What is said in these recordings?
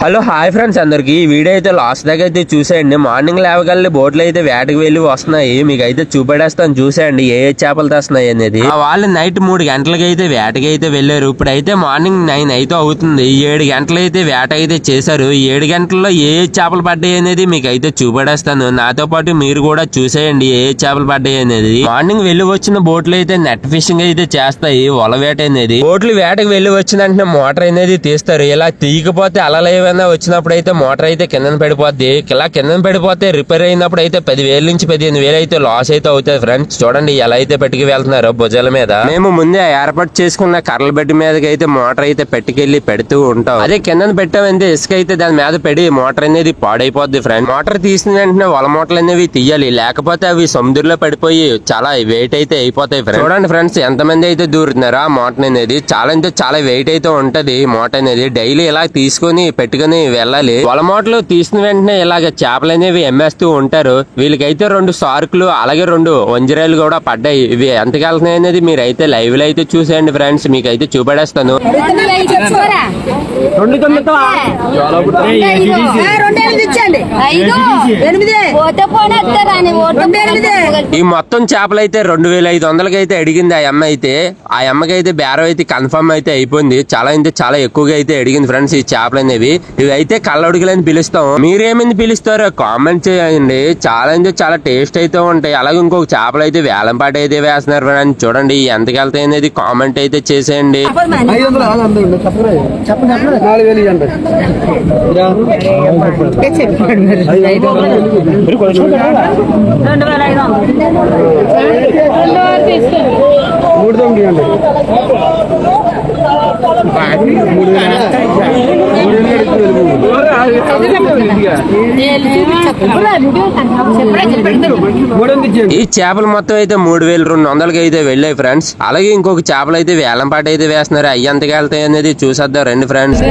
Hello hi friends అందరికి ఈ video అయితే లాస్ట్ దాకా అయితే చూసేయండి. మార్నింగ్ లేవగల్లి బోట్లు అయితే వేటకి వెళ్ళి వస్తున్నాయి. మీకు అయితే చూపెడేస్తాను చూసేయండి ఏ చేపలు తెస్తున్నాయి అనేది. వాళ్ళు నైట్ 3 గంటలకి అయితే వేటకి అయితే వెళ్ళారు. ఇప్పుడు అయితే మార్నింగ్ 9 అయితే అవుతుంది. 7 గంటలు అయితే వేట అయితే చేశారు. 7 గంటల్లో ఏ చేపలు పడ్డాయి అనేది మీకు అయితే చూపెడేస్తాను. నాతో పాటు మీరు కూడా చూసేయండి ఏ చేపలు పడ్డాయి అనేది. మార్నింగ్ వెళ్ళి వచ్చిన బోట్లు అయితే నెట్ ఫిషింగ్ అయితే చేస్తాయి. వల వేట అనేది. బోట్లు వేటకి వెళ్ళి వచ్చిన వెంటనే మోటార్ అనేది తీస్తారు. ఇలా తీయకపోతే అలలే వచ్చినప్పుడు అయితే మోటార్ అయితే కింద పడిపోద్ది. ఇలా కింద పడిపోతే రిపేర్ అయినప్పుడు అయితే 10,000 నుంచి 15,000 అయితే లాస్ అయితే అవుతుంది ఫ్రెండ్స్. చూడండి ఎలా అయితే పెట్టుకు వెళ్తున్నారు భుజాల మీద. మేము ముందే ఏర్పాటు చేసుకున్న కర్రల బెడ్ మీదకి అయితే మోటార్ అయితే పెట్టుకెళ్లి పెడుతూ ఉంటాం. అదే కింద పెట్టామంటే ఇసుక అయితే దాని మీద పెడి మోటార్ అనేది పాడైపోద్ది ఫ్రెండ్. మోటార్ తీసిన వెంటనే వల మోటార్లు అనేవి తీయాలి, లేకపోతే అవి సముద్రంలో పడిపోయి చాలా వెయిట్ అయితే అయిపోతాయి ఫ్రెండ్స్. చూడండి ఫ్రెండ్స్ ఎంతమంది అయితే దూరుతున్నారు ఆ మోటార్ అనేది. చాలా అంటే చాలా వెయిట్ అయితే ఉంటది మోటార్ అనేది. డైలీ ఇలా తీసుకొని పెట్టుకుని వెళ్ళాలి. వల మోటార్లు తీసిన వెంటనే ఇలాగ చేపలు అనేవి ఎమ్మేస్తూ ఉంటారు. వీళ్ళకైతే 2 సార్కులు అలాగే 2 వంజరాలు కూడా పడ్డాయి. ఇవి ఎంతకి వెళ్తున్నాయి అనేది మీరు అయితే లైవ్ లో అయితే చూసేయండి ఫ్రెండ్స్. మీకు అయితే చూపెడేస్తాను. ఈ మొత్తం చేపలు అయితే 2,500కి అయితే అడిగింది ఆ అమ్మ అయితే. ఆ అమ్మకి అయితే బేరం అయితే కన్ఫర్మ్ అయితే అయిపోయింది. చాలా అంటే చాలా ఎక్కువగా అయితే అడిగింది ఫ్రెండ్స్ ఈ చేపలు అనేవి. ఇవి అయితే కళ్ళొడుగులని పిలుస్తాం. మీరేమైంది పిలుస్తారో కామెంట్ చేయండి. చాలా అంటే చాలా టేస్ట్ అయితే ఉంటాయి. అలాగే ఇంకొక చేపలు అయితే వేలంపాట అయితే వేస్తున్నారు ఫ్రెండ్స్. చూడండి ఎంతకి వెళ్తాయి అనేది కామెంట్ అయితే చేసేయండి. ఈ చేపలు మొత్తం అయితే 3,200కి అయితే వెళ్ళాయి ఫ్రెండ్స్. అలాగే ఇంకొక చేపలు అయితే వేలంపాట అయితే వేస్తున్నారు. అయ్యి ఎంతకి వెళ్తాయి అనేది చూసేద్దాం రండి ఫ్రెండ్స్.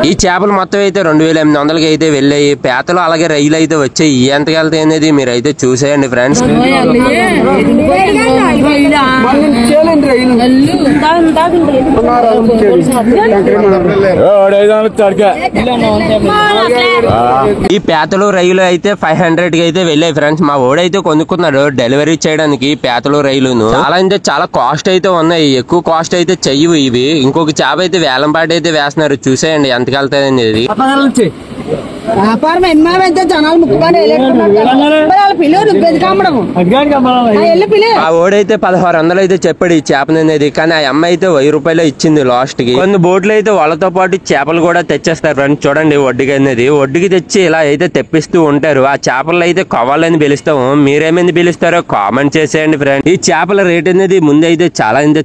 ఈ చేపలు మొత్తం అయితే 2,800కి అయితే వెళ్ళాయి. పేతలు అలాగే రైలు అయితే వచ్చాయి. ఎంతకి వెళ్తాయి అనేది మీరు అయితే చూసేయండి ఫ్రెండ్స్. ఈ పేతలు రైలు అయితే 500కి అయితే వెళ్ళాయి ఫ్రెండ్స్. మా ఓడైతే కొనుక్కున్నాడు డెలివరీ చేయడానికి పేతలు రైలును. చాలా అంటే చాలా కాస్ట్ అయితే ఉన్నాయి. ఎక్కువ కాస్ట్ అయితే చెయ్యవు ఇవి. ఇంకొక చేప అయితే వేలంపాట అయితే వేస్తున్నారు. చూసేయండి ఎంతకి వెళ్తాయి అనేది. ఆ ఓడైతే 1,600 అయితే చెప్పాడు ఈ చేపను అనేది. కానీ ఆ అమ్మ అయితే 1000 రూపాయలు ఇచ్చింది లాస్ట్ కి. కొన్ని బోట్లు అయితే వాళ్ళతో పాటు చేపలు కూడా తెచ్చేస్తారు ఫ్రెండ్స్. చూడండి ఒడ్డుకి అనేది. ఒడ్డుకి తెచ్చి ఇలా అయితే తెప్పిస్తూ ఉంటారు. ఆ చేపలు అయితే కొవ్వాలని పిలుస్తాము. మీరేమైంది పిలుస్తారో కామెంట్ చేసేయండి ఫ్రెండ్స్. ఈ చేపల రేట్ అనేది ముందు అయితే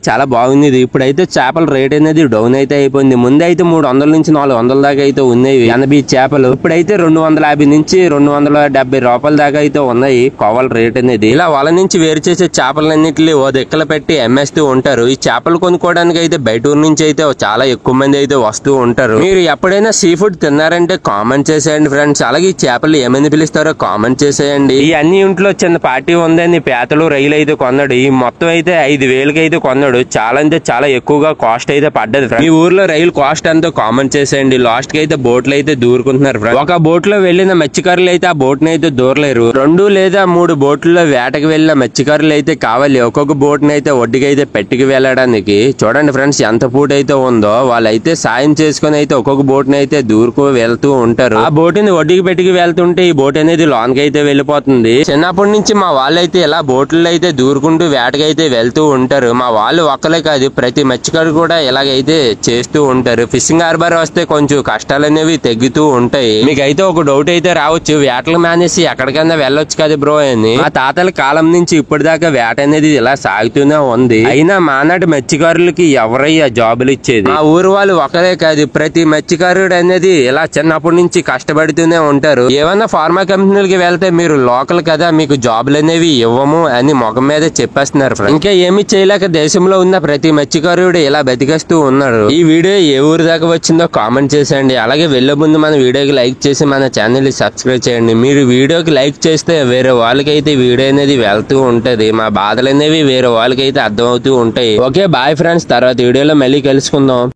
చాలా బాగుంది. ఇప్పుడైతే చేపల రేట్ అనేది డౌన్ అయితే అయిపోయింది. ముందు అయితే 300 నుంచి 400 దాకా అయితే ఉన్నాయి 80 చేపలు. ఇప్పుడైతే 250 నుంచి 270 రూపాయల దాకా అయితే ఉన్నాయి కొవ్వల రేట్ అనేది. ఇలా వాళ్ళ నుంచి వేరు చేసే చేపలన్నింటినీ ఓ దిక్కలు పెట్టి అమ్మేస్తూ ఉంటారు. ఈ చేపలు కొనుక్కోవడానికి అయితే బయట ఊరు నుంచి అయితే చాలా ఎక్కువ మంది అయితే వస్తూ ఉంటారు. మీరు ఎప్పుడైనా సీ ఫుడ్ తిన్నారంటే కామెంట్ చేసేయండి ఫ్రెండ్స్. అలాగే ఈ చేపలు ఏమైంది పిలుస్తారో కామెంట్ చేసేయండి. ఈ అన్ని ఇంట్లో చిన్న పార్టీ ఉందని పేతలు రైలు అయితే కొన్నాడు. ఈ మొత్తం అయితే 5,000కి అయితే కొన్నాడు. చాలా అంటే చాలా ఎక్కువగా కాస్ట్ అయితే పడ్డది ఫ్రెండ్స్. ఈ ఊర్లో రైలు కాస్ట్ ఎంతో కామెంట్ చేసేయండి. లాస్ట్ కి అయితే బోట్లు అయితే దూరుకుంటున్నారు ఫ్రెండ్స్. ఒక బోట్ లో వెళ్లిన మత్స్యకారులు అయితే ఆ బోట్ ని అయితే దూరలేరు. 2 లేదా 3 బోట్లలో వేటకు వెళ్లిన మత్స్యకారులు అయితే కావాలి ఒక్కొక్క బోట్ ని అయితే ఒడ్డుకి అయితే పెట్టుకు వెళ్ళడానికి. చూడండి ఫ్రెండ్స్ ఎంత పూట అయితే ఉందో. వాళ్ళైతే సాయం చేసుకుని అయితే ఒక్కొక్క బోట్ ని అయితే దూరుకు వెళ్తూ ఉంటారు. ఆ బోట్ ని ఒడ్డుకి పెట్టుకు వెళ్తుంటే ఈ బోట్ అనేది లోన్కి అయితే వెళ్ళిపోతుంది. చిన్నప్పటి నుంచి మా వాళ్ళైతే ఇలా బోట్లలో అయితే దూరుకుంటూ వేటకైతే వెళ్తూ ఉంటారు. మా వాళ్ళు ఒక్కలే కాదు ప్రతి మత్స్యకారు కూడా ఇలాగైతే చేస్తూ ఉంటారు. ఫిషింగ్ హార్బర్ వస్తే కొంచెం కష్టాలు అనేవి తగ్గుతూ ఉంటాయి. మీకైతే ఒక డౌట్ అయితే రావచ్చు, వేటలు మానేసి ఎక్కడికైనా వెళ్ళొచ్చు కదా బ్రో అని. మా తాతల కాలం నుంచి ఇప్పటిదాకా వేట అనేది ఇలా సాగుతూనే ఉంది. అయినా మానాటి మత్స్యకారులకి ఎవరయ్యా జాబులు ఇచ్చేది? మా ఊరు వాళ్ళు ఒకరే కాదు ప్రతి మత్స్యకారుడు అనేది ఇలా చిన్నప్పటి నుంచి కష్టపడుతూనే ఉంటారు. ఏమన్నా ఫార్మా కంపెనీలకి వెళ్తే మీరు లోకల్ కదా మీకు జాబులు అనేవి ఇవ్వము అని ముఖం మీద చెప్పేస్తున్నారు. ఇంకా ఏమి చేయలేక దేశంలో ఉన్న ప్రతి మత్స్యకారుడు ఇలా బతికేస్తూ ఉన్నారు. ఈ వీడియో ఏ ఊరు దాకా వచ్చిందో కామెంట్ చేసేయండి. అలాగే వెళ్లే ముందు మన వీడియోకి లైక్ చేసి మన ఛానల్ ని సబ్స్క్రైబ్ చేయండి. మీరు వీడియోకి లైక్ చేస్తే వేరే వాళ్ళకైతే వీడియో అనేది వెళ్తూ ఉంటది. మా బాధలు అనేవి వేరే వాళ్ళకైతే అర్థమవుతూ ఉంటాయి. ఓకే బాయ్ ఫ్రెండ్స్, తర్వాత వీడియోలో మళ్ళీ కలుసుకుందాం.